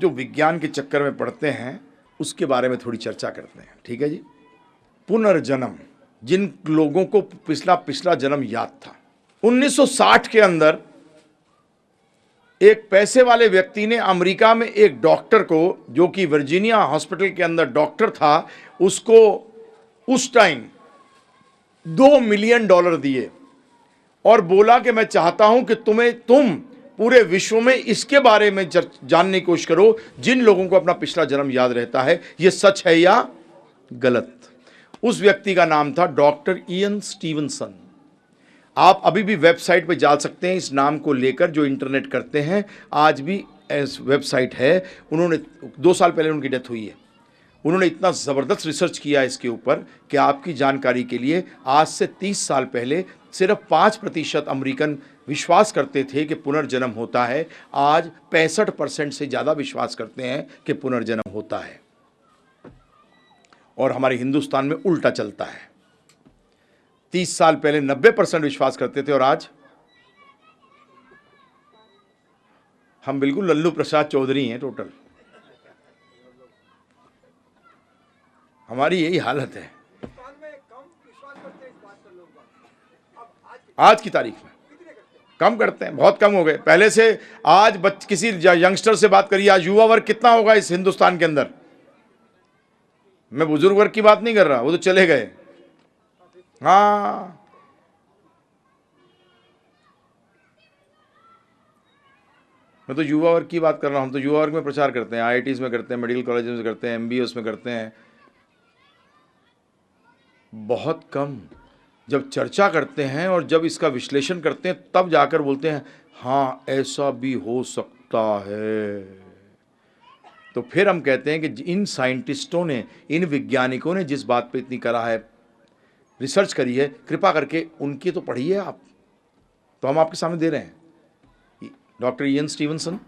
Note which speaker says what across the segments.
Speaker 1: जो विज्ञान के चक्कर में पड़ते हैं उसके बारे में थोड़ी चर्चा करते हैं, ठीक है जी। पुनर्जन्म, जिन लोगों को पिछला जन्म याद था, 1960 के अंदर एक पैसे वाले व्यक्ति ने अमेरिका में एक डॉक्टर को, जो कि वर्जीनिया हॉस्पिटल के अंदर डॉक्टर था, उसको उस टाइम $2 मिलियन दिए और बोला कि मैं चाहता हूं कि तुम पूरे विश्व में इसके बारे में जानने की कोशिश करो जिन लोगों को अपना पिछला जन्म याद रहता है, ये सच है या गलत। उस व्यक्ति का नाम था डॉक्टर इयन स्टीवनसन। आप अभी भी वेबसाइट पे जा सकते हैं इस नाम को लेकर, जो इंटरनेट करते हैं, आज भी वेबसाइट है। उन्होंने 2 साल पहले उनकी डेथ हुई है। उन्होंने इतना ज़बरदस्त रिसर्च किया इसके ऊपर कि आपकी जानकारी के लिए, आज से 30 साल पहले सिर्फ 5% अमेरिकन विश्वास करते थे कि पुनर्जन्म होता है। आज 65% से ज़्यादा विश्वास करते हैं कि पुनर्जन्म होता है। और हमारे हिंदुस्तान में उल्टा चलता है। 30 साल पहले 90% विश्वास करते थे और आज हम बिल्कुल लल्लू प्रसाद चौधरी हैं टोटल। हमारी यही हालत है आज की तारीख में। कम करते हैं, बहुत कम हो गए पहले से। आज किसी यंगस्टर से बात करिए, आज युवा वर्ग कितना होगा इस हिंदुस्तान के अंदर। मैं बुजुर्ग वर्ग की बात नहीं कर रहा, वो तो चले गए। हाँ, मैं तो युवा वर्ग की बात कर रहा हूं। हम तो युवा वर्ग में प्रचार करते हैं, IITs में करते हैं, मेडिकल कॉलेज में करते हैं, MBAs में करते हैं। बहुत कम जब चर्चा करते हैं और जब इसका विश्लेषण करते हैं तब जाकर बोलते हैं हाँ ऐसा भी हो सकता है। तो फिर हम कहते हैं कि इन साइंटिस्टों ने, इन वैज्ञानिकों ने जिस बात पे इतनी करा है, रिसर्च करी है, कृपा करके उनकी तो पढ़िए आप। तो हम आपके सामने दे रहे हैं डॉक्टर इयन स्टीवनसन।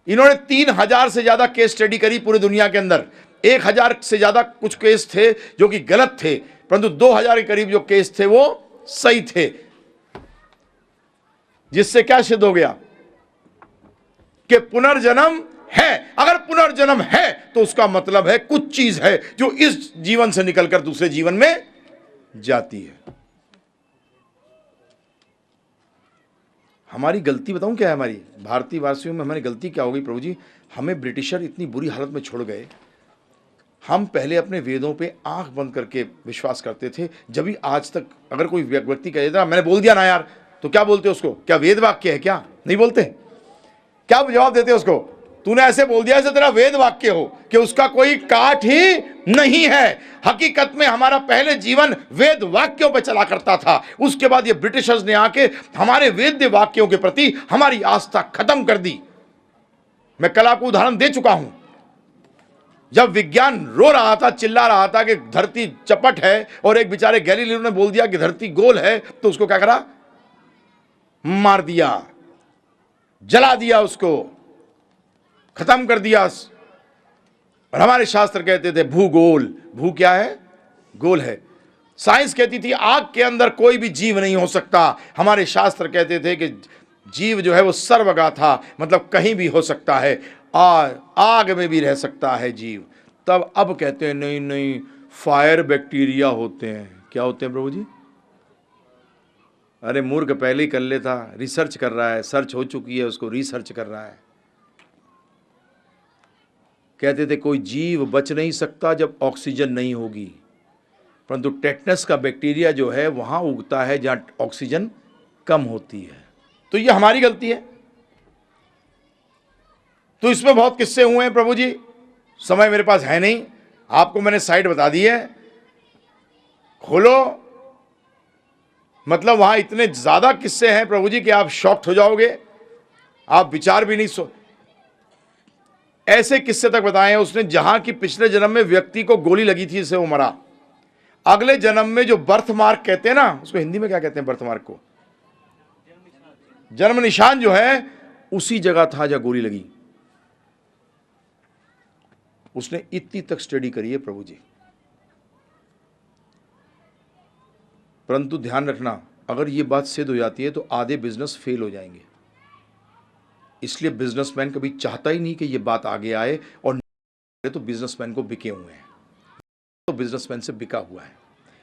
Speaker 1: इन्होंने 3000 से ज्यादा केस स्टडी करी पूरी दुनिया के अंदर। 1000 से ज्यादा कुछ केस थे जो कि गलत थे, परंतु 2000 के करीब जो केस थे वो सही थे। जिससे क्या सिद्ध हो गया कि पुनर्जन्म है। अगर पुनर्जन्म है तो उसका मतलब है कुछ चीज है जो इस जीवन से निकलकर दूसरे जीवन में जाती है। हमारी गलती बताऊं क्या है? हमारी भारतीय वासियों में हमारी गलती क्या हो गई प्रभु जी? हमें ब्रिटिशर इतनी बुरी हालत में छोड़ गए। हम पहले अपने वेदों पे आंख बंद करके विश्वास करते थे। जब भी आज तक अगर कोई व्यक्ति कह देता मैंने बोल दिया ना यार, तो क्या बोलते उसको? क्या वेद वाक्य है? क्या नहीं बोलते? क्या जवाब देते उसको? तूने ऐसे बोल दिया जैसे तेरा वेद वाक्य हो, कि उसका कोई काट ही नहीं है। हकीकत में हमारा पहले जीवन वेद वाक्यों पे चला करता था। उसके बाद ये ब्रिटिशर्स ने आके हमारे वेद वाक्यों के प्रति हमारी आस्था खत्म कर दी। मैं कल आपको उदाहरण दे चुका हूं। जब विज्ञान रो रहा था, चिल्ला रहा था कि धरती चपट है, और एक बेचारे गैलीलियो ने बोल दिया कि धरती गोल है, तो उसको क्या करा? मार दिया, जला दिया, उसको खत्म कर दिया। और हमारे शास्त्र कहते थे भूगोल। भू क्या है? गोल है। साइंस कहती थी आग के अंदर कोई भी जीव नहीं हो सकता। हमारे शास्त्र कहते थे कि जीव जो है वो सर्वगा था, मतलब कहीं भी हो सकता है, आग में भी रह सकता है जीव। तब अब कहते हैं नहीं नहीं, फायर बैक्टीरिया होते हैं। क्या होते हैं प्रभु जी? अरे मूर्ख, पहले ही कर लेता। रिसर्च कर रहा है, सर्च हो चुकी है, उसको रिसर्च कर रहा है। कहते थे कोई जीव बच नहीं सकता जब ऑक्सीजन नहीं होगी, परंतु टेटनस का बैक्टीरिया जो है वहां उगता है जहां ऑक्सीजन कम होती है। तो ये हमारी गलती है। तो इसमें बहुत किस्से हुए हैं प्रभु जी, समय मेरे पास है नहीं। आपको मैंने साइट बता दी है, खोलो। मतलब वहां इतने ज्यादा किस्से हैं प्रभु जी कि आप शॉक्ड हो जाओगे। आप विचार भी नहीं ऐसे किस्से तक बताए हैं उसने, जहां की पिछले जन्म में व्यक्ति को गोली लगी थी, इससे वो मरा। अगले जन्म में जो बर्थ मार्क कहते हैं ना, उसको हिंदी में क्या कहते हैं? बर्थ मार्क को जन्म निशान जो है, उसी जगह था जहां गोली लगी। उसने इतनी तक स्टडी करी है प्रभु जी। परंतु ध्यान रखना, अगर ये बात सिद्ध हो जाती है तो आधे बिजनेस फेल हो जाएंगे। इसलिए बिजनेसमैन कभी चाहता ही नहीं कि ये बात आगे आए, और तो बिजनेसमैन को बिके हुए हैं, तो बिजनेसमैन से बिका हुआ है।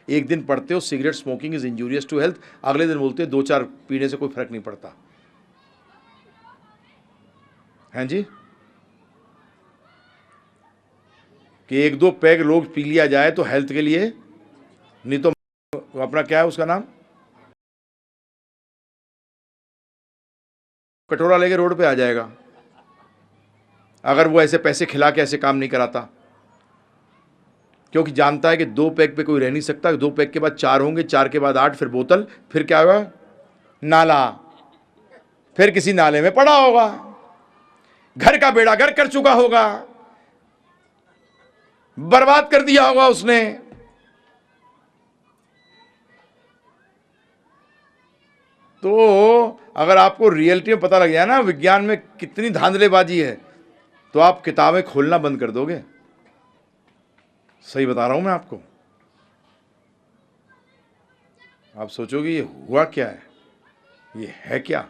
Speaker 1: एक दिन पढ़ते हो cigarette smoking is injurious to health, अगले दिन बोलते हैं 2-4 पीने से कोई फर्क नहीं पड़ता। हैं जी, कि 1-2 पैग लोग पी लिया जाए तो हेल्थ के लिए, नहीं तो अपना क्या है उसका नाम, कटोरा लेके रोड पे आ जाएगा, अगर वो ऐसे पैसे खिला के ऐसे काम नहीं कराता, क्योंकि जानता है कि 2 पैग पे कोई रह नहीं सकता, 2 पैग के बाद 4 होंगे, 4 के बाद 8, फिर बोतल, फिर क्या होगा, नाला, फिर किसी नाले में पड़ा होगा, घर का बेड़ा गर्क कर चुका होगा, बर्बाद कर दिया होगा उसने। तो अगर आपको रियलिटी में पता लग जाए ना विज्ञान में कितनी धांधलेबाजी है, तो आप किताबें खोलना बंद कर दोगे। सही बता रहा हूं मैं आपको। आप सोचोगे ये हुआ क्या है, ये है क्या।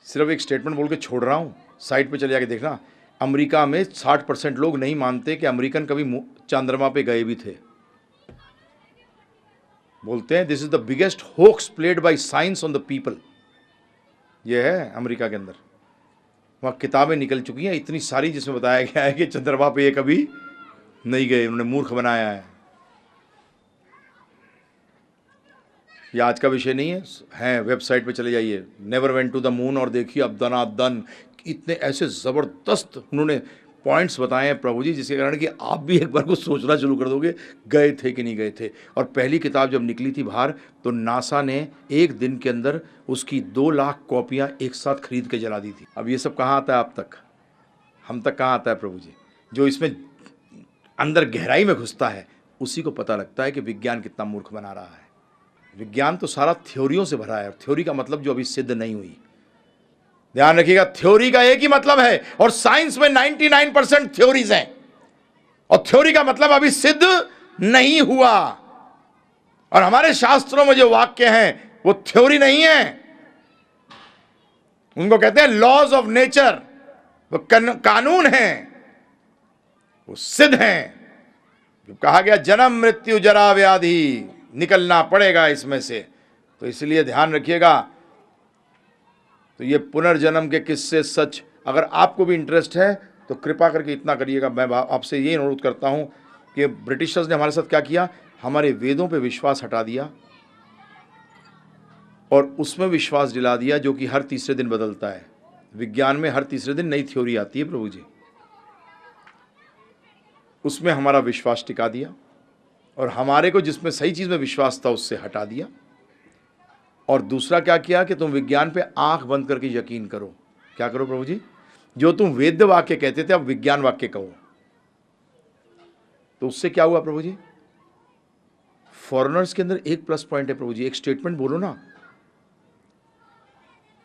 Speaker 1: सिर्फ एक स्टेटमेंट बोल के छोड़ रहा हूं, साइट पे चले जाके देखना। अमेरिका में 60% लोग नहीं मानते कि अमेरिकन कभी चंद्रमा पे गए भी थे। बोलते हैं this is the biggest hoax played by science on the people. ये है अमेरिका के अंदर, वहाँ किताबें निकल चुकी हैं इतनी सारी जिसमें बताया गया है कि चंद्रमा पे ये कभी नहीं गए, उन्होंने मूर्ख बनाया है। ये आज का विषय नहीं है, वेबसाइट पे चले जाइए, never went to the moon, और देखिए अब दनादन इतने ऐसे ज़बरदस्त उन्होंने पॉइंट्स बताए हैं प्रभु जी, जिसके कारण कि आप भी एक बार को सोचना शुरू कर दोगे गए थे कि नहीं गए थे। और पहली किताब जब निकली थी बाहर, तो नासा ने एक दिन के अंदर उसकी 2 लाख कॉपियाँ एक साथ खरीद के जला दी थी। अब ये सब कहाँ आता है आप तक, हम तक कहाँ आता है प्रभु जी। जो इसमें अंदर गहराई में घुसता है उसी को पता लगता है कि विज्ञान कितना मूर्ख बना रहा है। विज्ञान तो सारा थ्योरियों से भरा है, और थ्योरी का मतलब जो अभी सिद्ध नहीं हुई। ध्यान रखिएगा, थ्योरी का एक ही मतलब है, और साइंस में 99% थ्योरीज हैं, और थ्योरी का मतलब अभी सिद्ध नहीं हुआ। और हमारे शास्त्रों में जो वाक्य हैं वो थ्योरी नहीं है, उनको कहते हैं लॉज ऑफ नेचर, वो कानून हैं, वो सिद्ध हैं। जो कहा गया जन्म मृत्यु जरा व्याधि, निकलना पड़ेगा इसमें से। तो इसलिए ध्यान रखिएगा। तो ये पुनर्जन्म के किस्से सच, अगर आपको भी इंटरेस्ट है तो कृपा करके इतना करिएगा। मैं आपसे ये अनुरोध करता हूँ कि ब्रिटिशर्स ने हमारे साथ क्या किया, हमारे वेदों पे विश्वास हटा दिया और उसमें विश्वास दिला दिया जो कि हर तीसरे दिन बदलता है। विज्ञान में हर तीसरे दिन नई थ्योरी आती है प्रभु जी, उसमें हमारा विश्वास टिका दिया, और हमारे को जिसमें सही चीज़ में विश्वास था उससे हटा दिया। और दूसरा क्या किया कि तुम विज्ञान पे आंख बंद करके यकीन करो। क्या करो प्रभु जी, जो तुम वेद वाक्य कहते थे अब विज्ञान वाक्य कहो। तो उससे क्या हुआ प्रभु जी, फॉरेनर्स के अंदर एक प्लस पॉइंट है प्रभु जी, एक स्टेटमेंट बोलो ना,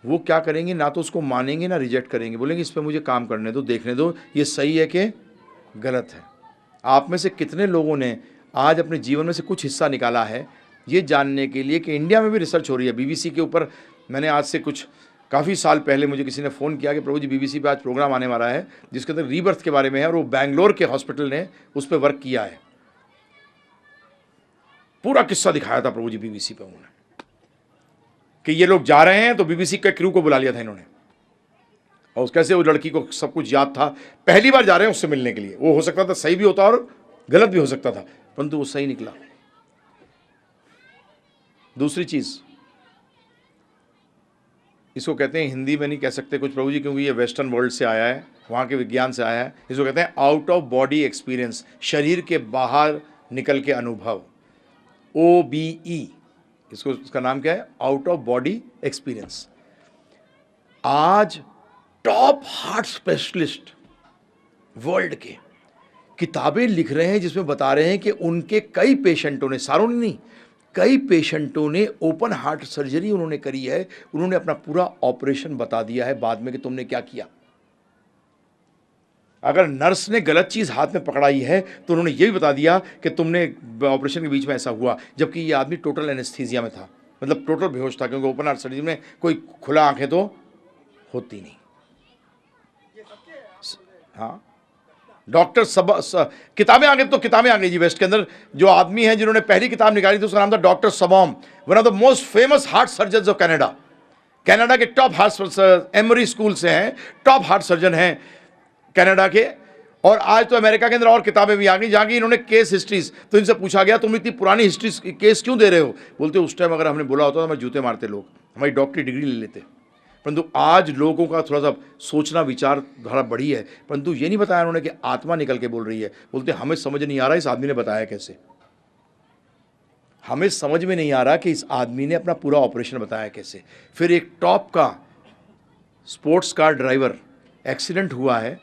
Speaker 1: वो क्या करेंगे, ना तो उसको मानेंगे ना रिजेक्ट करेंगे, बोलेंगे इस पर मुझे काम करने दो, देखने दो ये सही है कि गलत है। आप में से कितने लोगों ने आज अपने जीवन में से कुछ हिस्सा निकाला है ये जानने के लिए कि इंडिया में भी रिसर्च हो रही है बीबीसी के ऊपर। मैंने आज से कुछ काफ़ी साल पहले मुझे किसी ने फ़ोन किया कि प्रभु जी बीबीसी पे आज प्रोग्राम आने वाला है जिसके अंदर रीबर्थ के बारे में है, और वो बैंगलोर के हॉस्पिटल ने उस पर वर्क किया है। पूरा किस्सा दिखाया था प्रभु जी बीबीसी पे उन्होंने, कि ये लोग जा रहे हैं, तो बीबीसी के क्रू को बुला लिया था इन्होंने, और उस कैसे वो लड़की को सब कुछ याद था, पहली बार जा रहे हैं उससे मिलने के लिए। वो हो सकता था सही भी होता और गलत भी हो सकता था, परंतु वो सही निकला। दूसरी चीज़, इसको कहते हैं, हिंदी में नहीं कह सकते कुछ प्रभु जी क्योंकि ये वेस्टर्न वर्ल्ड से आया है, वहाँ के विज्ञान से आया है। इसको कहते हैं आउट ऑफ बॉडी एक्सपीरियंस, शरीर के बाहर निकल के अनुभव, OBE। इसको, इसका नाम क्या है, आउट ऑफ बॉडी एक्सपीरियंस। आज टॉप हार्ट स्पेशलिस्ट वर्ल्ड के किताबें लिख रहे हैं जिसमें बता रहे हैं कि उनके कई पेशेंटों ने, सारों ने नहीं, कई पेशेंटों ने ओपन हार्ट सर्जरी उन्होंने करी है, उन्होंने अपना पूरा ऑपरेशन बता दिया है बाद में कि तुमने क्या किया। अगर नर्स ने गलत चीज़ हाथ में पकड़ाई है तो उन्होंने ये भी बता दिया कि तुमने ऑपरेशन के बीच में ऐसा हुआ, जबकि ये आदमी टोटल एनेस्थीसिया में था, मतलब टोटल बेहोश था, क्योंकि ओपन हार्ट सर्जरी में कोई खुला आंखें तो होती नहीं। हाँ, डॉक्टर किताबें आ गई, तो किताबें आ गई जी वेस्ट के अंदर। जो आदमी है जिन्होंने पहली किताब निकाली थी उसका नाम था doctor Sabom, one of the most famous heart surgeon of Canada. Canada के टॉप हार्ट, एमरी स्कूल से हैं, टॉप हार्ट सर्जन हैं कनाडा के। और आज तो अमेरिका के अंदर और किताबें भी आ गई जहाँ की इन्होंने केस हिस्ट्रीज, तो इनसे पूछा गया तुम इतनी पुरानी हिस्ट्री केस क्यों दे रहे हो? बोलते उस टाइम अगर हमने बोला होता तो हमें जूते मारते लोग, हमारी डॉक्टरी डिग्री ले लेते। परंतु आज लोगों का थोड़ा सा सोचना विचारधारा बढ़ी है, परंतु ये नहीं बताया उन्होंने कि आत्मा निकल के बोल रही है। बोलते हमें समझ नहीं आ रहा इस आदमी ने बताया कैसे, हमें समझ में नहीं आ रहा कि इस आदमी ने अपना पूरा ऑपरेशन बताया कैसे। फिर एक टॉप का स्पोर्ट्स कार ड्राइवर एक्सीडेंट हुआ है,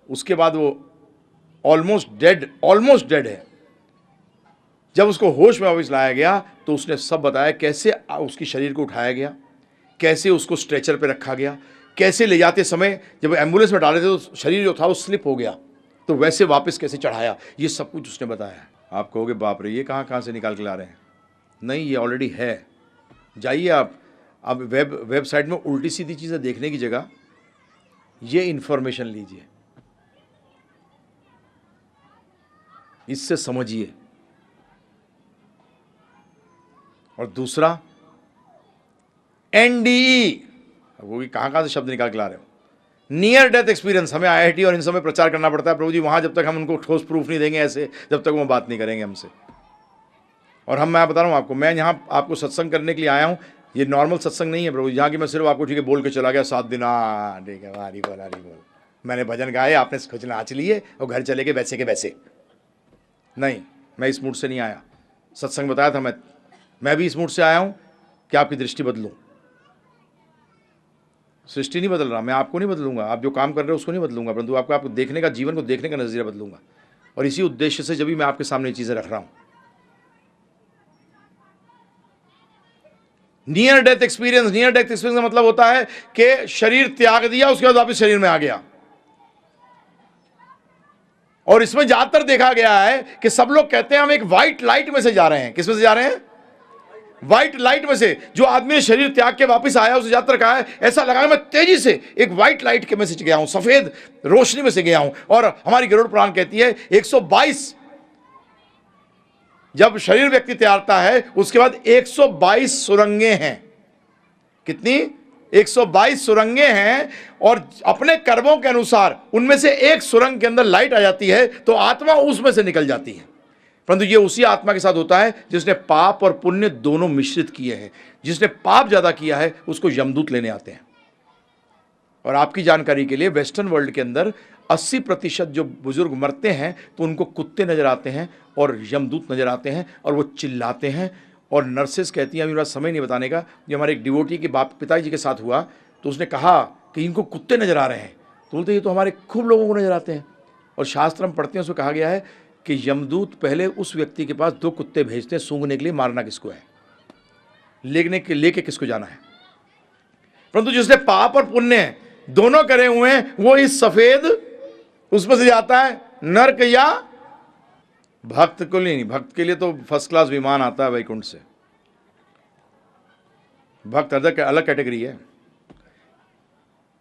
Speaker 1: उसके बाद वो ऑलमोस्ट डेड है। जब उसको होश में वापस लाया गया तो उसने सब बताया, कैसे उसकी शरीर को उठाया गया, कैसे उसको स्ट्रेचर पे रखा गया, कैसे ले जाते समय जब एम्बुलेंस में डाले थे तो शरीर जो था वो स्लिप हो गया, तो वैसे वापस कैसे चढ़ाया, ये सब कुछ उसने बताया। आप कहोगे बाप रे ये कहाँ कहाँ से निकाल के ला रहे हैं? नहीं, ये ऑलरेडी है। जाइए आप अब वेबसाइट में उल्टी सीधी चीज़ें देखने की जगह ये इन्फॉर्मेशन लीजिए, इससे समझिए। और दूसरा एनडीई, वो भी कहाँ से शब्द निकाल के ला रहे हो, नियर डेथ एक्सपीरियंस। हमें आईआईटी और इन सब में प्रचार करना पड़ता है प्रभु जी, वहाँ जब तक हम उनको ठोस प्रूफ नहीं देंगे ऐसे, जब तक वो बात नहीं करेंगे हमसे। और मैं बता रहा हूँ आपको, मैं यहाँ आपको सत्संग करने के लिए आया हूँ, ये नॉर्मल सत्संग नहीं है प्रभु जी, यहाँ की मैं सिर्फ आपको ठीक है बोल के चला गया 7 दिन, हाँ ठीक है हरी बोल, मैंने भजन गाए, आपने कुछ नाच लिए और घर चले गए वैसे के वैसे। नहीं, मैं इस मूड से नहीं आया। सत्संग बताया था मैं भी इस मूड से आया हूँ कि आपकी दृष्टि बदलूँ। सृष्टि नहीं बदल रहा, मैं आपको नहीं बदलूंगा, आप जो काम कर रहे हो उसको नहीं बदलूंगा, परंतु आपको देखने का, जीवन को देखने का नजरिया बदलूंगा। और इसी उद्देश्य से जब भी मैं आपके सामने चीजें रख रहा हूं। नियर डेथ एक्सपीरियंस का मतलब होता है कि शरीर त्याग दिया, उसके बाद वापस शरीर में आ गया। और इसमें ज्यादातर देखा गया है कि सब लोग कहते हैं हम एक व्हाइट लाइट में से जा रहे हैं। किस में से जा रहे हैं? व्हाइट लाइट में से। जो आदमी ने शरीर त्याग के वापस आया उसे ज्यादातर कहा है ऐसा लगा मैं तेजी से एक व्हाइट लाइट के मैसेज गया हूं, सफेद रोशनी में से गया हूं। और हमारी गरुड़ पुराण कहती है 122 जब शरीर व्यक्ति त्यागता है उसके बाद 122 सुरंगें हैं। कितनी? 122 सुरंगें हैं। और अपने कर्मों के अनुसार उनमें से एक सुरंग के अंदर लाइट आ जाती है तो आत्मा उसमें से निकल जाती है। परंतु ये उसी आत्मा के साथ होता है जिसने पाप और पुण्य दोनों मिश्रित किए हैं। जिसने पाप ज्यादा किया है उसको यमदूत लेने आते हैं। और आपकी जानकारी के लिए वेस्टर्न वर्ल्ड के अंदर 80% जो बुजुर्ग मरते हैं तो उनको कुत्ते नजर आते हैं और यमदूत नजर आते हैं और वो चिल्लाते हैं। और नर्सेस कहती हैं, अभी मेरा समय नहीं बताने का, जो हमारे एक डिवोटी के पिताजी के साथ हुआ तो उसने कहा कि इनको कुत्ते नजर आ रहे हैं, तो बोलते ये तो हमारे खूब लोगों को नजर आते हैं। और शास्त्र में पढ़ते हैं उसमें कहा गया है कि यमदूत पहले उस व्यक्ति के पास 2 कुत्ते भेजते हैं सूंघने के लिए, मारना किसको है, लेके किसको जाना है। परंतु जिसने पाप और पुण्य दोनों करे हुए हैं वो इस सफेद उसमें से जाता है, नर्क या भक्त को नहीं। भक्त के लिए तो फर्स्ट क्लास विमान आता है वैकुंठ से, भक्त अलग कैटेगरी है।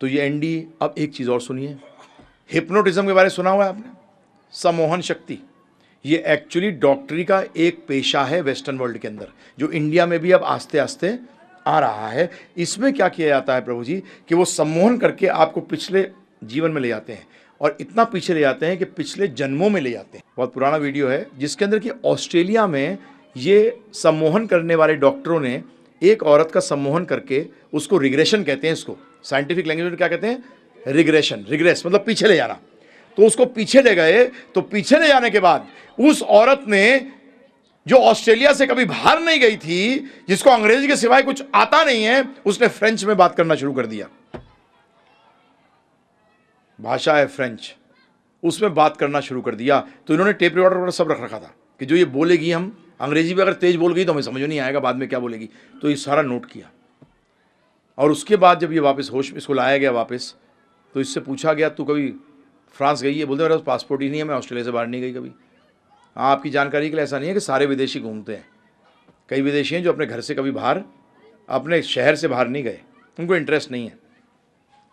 Speaker 1: तो ये एनडी। अब एक चीज और सुनिए, हिप्नोटिज्म के बारे में सुना हुआ है आपने? सम्मोहन शक्ति, ये एक्चुअली डॉक्टरी का एक पेशा है वेस्टर्न वर्ल्ड के अंदर, जो इंडिया में भी अब आस्ते आस्ते आ रहा है। इसमें क्या किया जाता है प्रभु जी कि वो सम्मोहन करके आपको पिछले जीवन में ले जाते हैं और इतना पीछे ले जाते हैं कि पिछले जन्मों में ले जाते हैं। बहुत पुराना वीडियो है जिसके अंदर कि ऑस्ट्रेलिया में ये सम्मोहन करने वाले डॉक्टरों ने एक औरत का सम्मोहन करके, उसको रिग्रेशन कहते हैं, इसको साइंटिफिक लैंग्वेज में क्या कहते हैं? रिग्रेशन। रिग्रेस मतलब पीछे ले जाना। तो उसको पीछे ले गए, तो पीछे ले जाने के बाद उस औरत ने, जो ऑस्ट्रेलिया से कभी बाहर नहीं गई थी, जिसको अंग्रेजी के सिवाय कुछ आता नहीं है, उसने फ्रेंच में बात करना शुरू कर दिया। भाषा है फ्रेंच, उसमें बात करना शुरू कर दिया। तो इन्होंने टेप रिकॉर्डर सब रख रखा था कि जो ये बोलेगी, हम अंग्रेजी में अगर तेज बोल गई तो हमें समझ नहीं आएगा बाद में क्या बोलेगी। तो ये सारा नोट किया। और उसके बाद जब ये वापस होश, इसको लाया गया वापस, तो इससे पूछा गया तू कभी फ्रांस गई है? बोलते मेरा पासपोर्ट ही नहीं है, मैं ऑस्ट्रेलिया से बाहर नहीं गई कभी। हाँ, आपकी जानकारी के लिए ऐसा नहीं है कि सारे विदेशी घूमते हैं। कई विदेशी हैं जो अपने घर से कभी बाहर, अपने शहर से बाहर नहीं गए, उनको इंटरेस्ट नहीं है।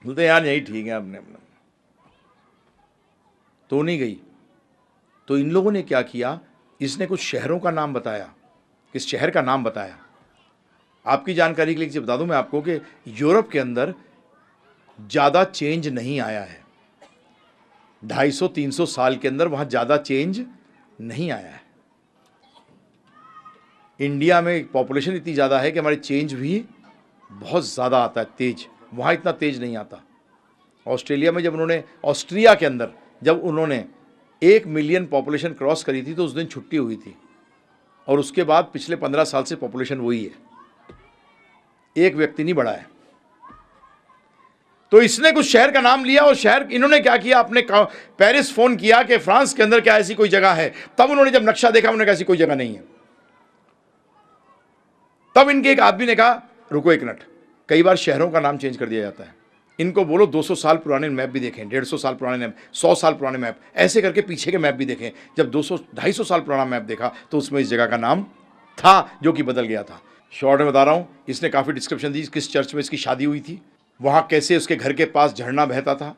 Speaker 1: बोलते यार यही ठीक है, अपने अपने तो नहीं गई। तो इन लोगों ने क्या किया, इसने कुछ शहरों का नाम बताया, किस शहर का नाम बताया। आपकी जानकारी के लिए बता दूं मैं आपको कि यूरोप के अंदर ज़्यादा चेंज नहीं आया है, 250-300 साल के अंदर वहाँ ज़्यादा चेंज नहीं आया है। इंडिया में पॉपुलेशन इतनी ज़्यादा है कि हमारे चेंज भी बहुत ज़्यादा आता है, तेज। वहाँ इतना तेज नहीं आता। ऑस्ट्रेलिया में जब उन्होंने, ऑस्ट्रिया के अंदर जब उन्होंने 1 मिलियन पॉपुलेशन क्रॉस करी थी तो उस दिन छुट्टी हुई थी, और उसके बाद पिछले 15 साल से पॉपुलेशन वही है, एक व्यक्ति नहीं बढ़ा है। तो इसने कुछ शहर का नाम लिया, और शहर इन्होंने क्या किया, अपने पेरिस फोन किया कि फ्रांस के अंदर क्या ऐसी कोई जगह है। तब उन्होंने जब नक्शा देखा, उन्होंने कहा ऐसी कोई जगह नहीं है। तब इनके एक आदमी ने कहा रुको एक मिनट, कई बार शहरों का नाम चेंज कर दिया जाता है, इनको बोलो 200 साल पुराने मैप भी देखें, 150 साल पुराने मैप, 100 साल पुराने मैप, ऐसे करके पीछे के मैप भी देखें। जब 200-250 साल पुराना मैप देखा तो उसमें इस जगह का नाम था, जो कि बदल गया था। शॉर्ट में बता रहा हूँ, इसने काफ़ी डिस्क्रिप्शन दी, किस चर्च में इसकी शादी हुई थी, वहाँ कैसे उसके घर के पास झरना बहता था।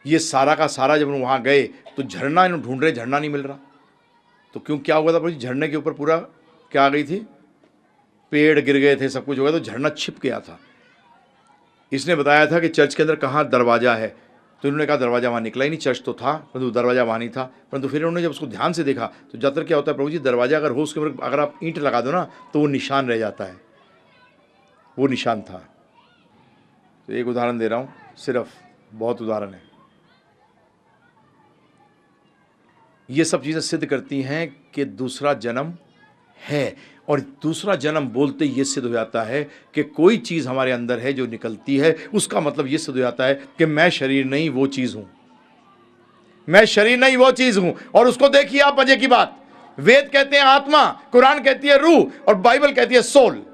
Speaker 1: ये सारा का सारा जब वहाँ गए तो झरना इन्होंने ढूंढ रहे, झरना नहीं मिल रहा। तो क्यों, क्या हुआ था भाई, झरने के ऊपर पूरा क्या आ गई थी, पेड़ गिर गए थे, सब कुछ हो गया, तो झरना छिप गया था। इसने बताया था कि चर्च के अंदर कहाँ दरवाज़ा है, तो इन्होंने कहा दरवाज़ा वहाँ निकला ही नहीं, चर्च तो था परंतु दरवाज़ा वहाँ नहीं था। परंतु फिर उन्होंने जब उसको ध्यान से देखा तो ज़्यादातर क्या होता है प्रभु जी, दरवाज़ा अगर हो उसके ऊपर अगर आप ईंट लगा दो ना तो वो निशान रह जाता है, वो निशान था। तो एक उदाहरण दे रहा हूँ सिर्फ, बहुत उदाहरण है। ये सब चीज़ें सिद्ध करती हैं कि दूसरा जन्म है, और दूसरा जन्म बोलते ये सिद्ध हो जाता है कि कोई चीज़ हमारे अंदर है जो निकलती है, उसका मतलब ये सिद्ध हो जाता है कि मैं शरीर नहीं वो चीज़ हूँ, मैं शरीर नहीं वो चीज़ हूँ। और उसको देखिए आप, मजे की बात, वेद कहते हैं आत्मा, कुरान कहती है रूह, और बाइबल कहती है सोल।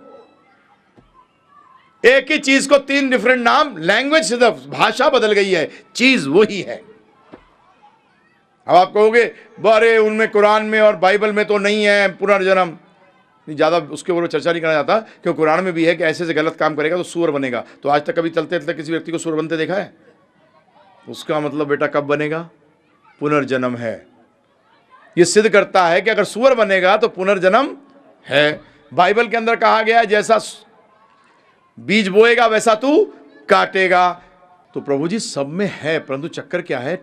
Speaker 1: एक ही चीज़ को 3 डिफरेंट नाम, लैंग्वेज सिर्फ भाषा बदल गई है, चीज़ वही है। अब आप कहोगे अरे उनमें कुरान में और बाइबल में तो नहीं है पुनर्जन्म, ज़्यादा उसके ऊपर चर्चा नहीं करना चाहता, क्योंकि कुरान में भी है कि ऐसे ऐसे गलत काम करेगा तो सूअर बनेगा। तो आज तक कभी चलते चलते किसी व्यक्ति को सूअर बनते देखा है? उसका मतलब बेटा कब बनेगा, पुनर्जन्म है। ये सिद्ध करता है कि अगर सूअर बनेगा तो पुनर्जन्म है। बाइबल के अंदर कहा गया है जैसा बीज बोएगा वैसा तू काटेगा। तो प्रभु जी सब में है, परंतु चक्कर क्या है,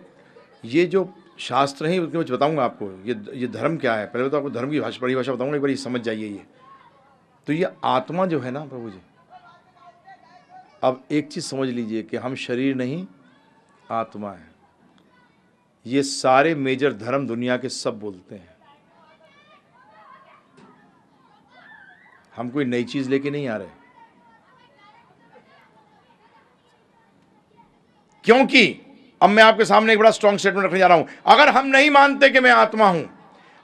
Speaker 1: ये जो शास्त्र है उसके मैं बताऊंगा आपको, ये धर्म क्या है। पहले तो आपको धर्म की परिभाषा बताऊंगा, एक बार ये समझ जाइए। ये तो ये आत्मा जो है ना प्रभु जी, अब एक चीज़ समझ लीजिए कि हम शरीर नहीं आत्मा है। ये सारे मेजर धर्म दुनिया के सब बोलते हैं। हम कोई नई चीज़ लेके नहीं आ रहे, क्योंकि अब मैं आपके सामने एक बड़ा स्ट्रॉन्ग स्टेटमेंट रखने जा रहा हूं। अगर हम नहीं मानते कि मैं आत्मा हूं,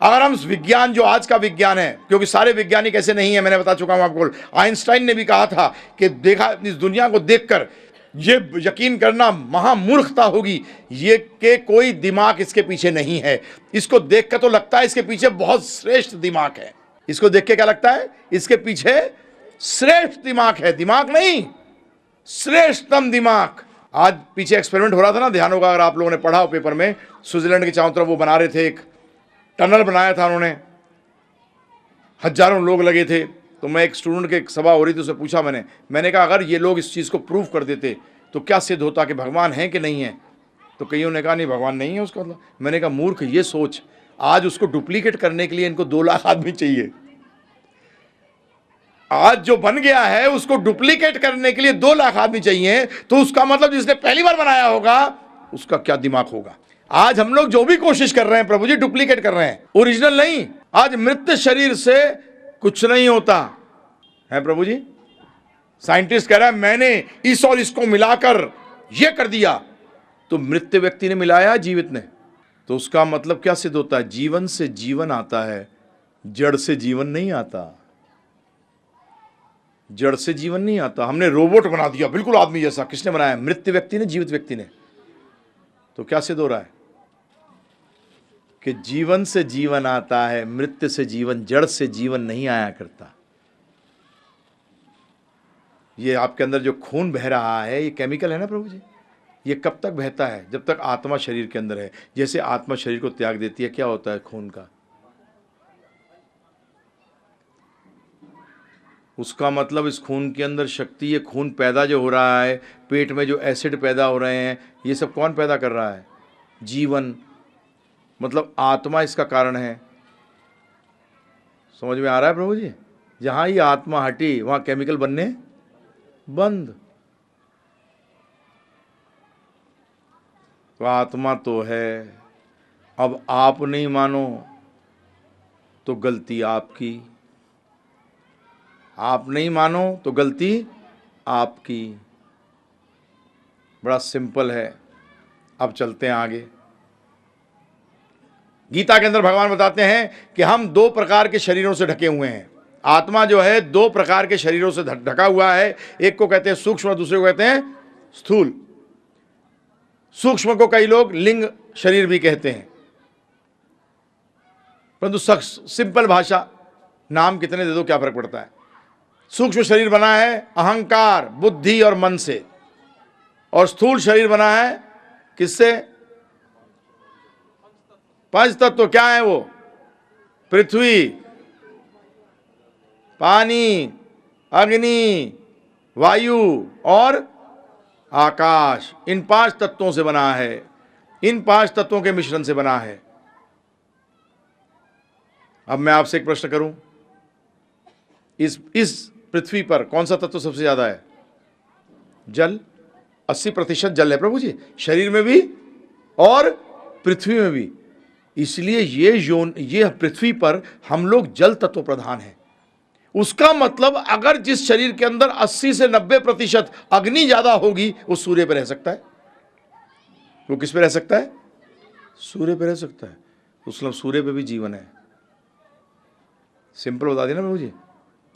Speaker 1: अगर हम विज्ञान जो आज का विज्ञान है, क्योंकि सारे वैज्ञानिक ऐसे नहीं है, मैंने बता चुका हूं आपको। आइंस्टाइन ने भी कहा था कि देखा इस दुनिया को देखकर ये यकीन करना महामूर्खता होगी, ये कि कोई दिमाग इसके पीछे नहीं है। इसको देख कर तो लगता है इसके पीछे बहुत श्रेष्ठ दिमाग है। इसको देख के क्या लगता है, इसके पीछे श्रेष्ठ दिमाग है, दिमाग नहीं श्रेष्ठतम दिमाग। आज पीछे एक्सपेरिमेंट हो रहा था ना, ध्यान होगा अगर आप लोगों ने पढ़ा हो पेपर में, स्विट्जरलैंड के चारों तरफ वो बना रहे थे, एक टनल बनाया था उन्होंने, हजारों लोग लगे थे। तो मैं एक स्टूडेंट के सभा हो रही थी, उससे पूछा मैंने कहा अगर ये लोग इस चीज़ को प्रूव कर देते तो क्या सिद्ध होता कि भगवान है कि नहीं है। तो कईयों ने कहा नहीं भगवान नहीं है उसका मतलब। मैंने कहा मूर्ख, ये सोच, आज उसको डुप्लीकेट करने के लिए इनको 2 लाख आदमी चाहिए। आज जो बन गया है उसको डुप्लीकेट करने के लिए 2 लाख आदमी चाहिए, तो उसका मतलब जिसने पहली बार बनाया होगा उसका क्या दिमाग होगा। आज हम लोग जो भी कोशिश कर रहे हैं प्रभु जी, डुप्लीकेट कर रहे हैं, ओरिजिनल नहीं। आज मृत शरीर से कुछ नहीं होता है प्रभु जी। साइंटिस्ट कह रहा है मैंने इस और इसको मिलाकर यह कर दिया, तो मृत व्यक्ति ने मिलाया जीवित ने, तो उसका मतलब क्या सिद्ध होता है, जीवन से जीवन आता है, जड़ से जीवन नहीं आता। जड़ से जीवन नहीं आता। हमने रोबोट बना दिया बिल्कुल आदमी जैसा, किसने बनाया, मृत व्यक्ति ने, जीवित व्यक्ति ने। तो क्या सिद्ध हो रहा है कि जीवन से जीवन आता है, मृत्यु से जीवन, जड़ से जीवन नहीं आया करता। ये आपके अंदर जो खून बह रहा है ये केमिकल है ना प्रभु जी, ये कब तक बहता है? जब तक आत्मा शरीर के अंदर है। जैसे आत्मा शरीर को त्याग देती है, क्या होता है खून का? उसका मतलब इस खून के अंदर शक्ति, ये खून पैदा जो हो रहा है, पेट में जो एसिड पैदा हो रहे हैं, ये सब कौन पैदा कर रहा है? जीवन, मतलब आत्मा इसका कारण है। समझ में आ रहा है प्रभु जी? जहाँ ये आत्मा हटी वहाँ केमिकल बनने बंद। तो आत्मा तो है, अब आप नहीं मानो तो गलती आपकी, आप नहीं मानो तो गलती आपकी। बड़ा सिंपल है। अब चलते हैं आगे। गीता के अंदर भगवान बताते हैं कि हम 2 प्रकार के शरीरों से ढके हुए हैं। आत्मा जो है 2 प्रकार के शरीरों से ढका हुआ है। एक को कहते हैं सूक्ष्म, दूसरे को कहते हैं स्थूल। सूक्ष्म को कई लोग लिंग शरीर भी कहते हैं, परंतु सिंपल भाषा, नाम कितने दे दो क्या फर्क पड़ता है। सूक्ष्म शरीर बना है अहंकार, बुद्धि और मन से, और स्थूल शरीर बना है किससे? 5 तत्व। क्या है वो? पृथ्वी, पानी, अग्नि, वायु और आकाश। इन 5 तत्वों से बना है, इन 5 तत्वों के मिश्रण से बना है। अब मैं आपसे एक प्रश्न करूं, इस पृथ्वी पर कौन सा तत्व सबसे ज्यादा है? जल। 80% जल है प्रभु जी, शरीर में भी और पृथ्वी में भी। इसलिए ये पृथ्वी पर हम लोग जल तत्व प्रधान हैं। उसका मतलब अगर जिस शरीर के अंदर 80 से 90% अग्नि ज्यादा होगी, वो सूर्य पे रह सकता है। वो किस पे रह सकता है? सूर्य पे रह सकता है। मतलब सूर्य पे भी जीवन है। सिंपल बता देना प्रभु जी।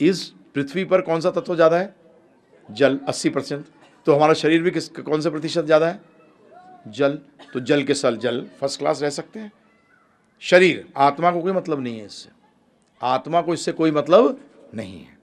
Speaker 1: इस पृथ्वी पर कौन सा तत्व ज्यादा है? जल, 80%। तो हमारा शरीर भी कौन से प्रतिशत ज्यादा है? जल। तो जल के साथ जल फर्स्ट क्लास रह सकते हैं। शरीर, आत्मा को कोई मतलब नहीं है इससे, आत्मा को इससे कोई मतलब नहीं है।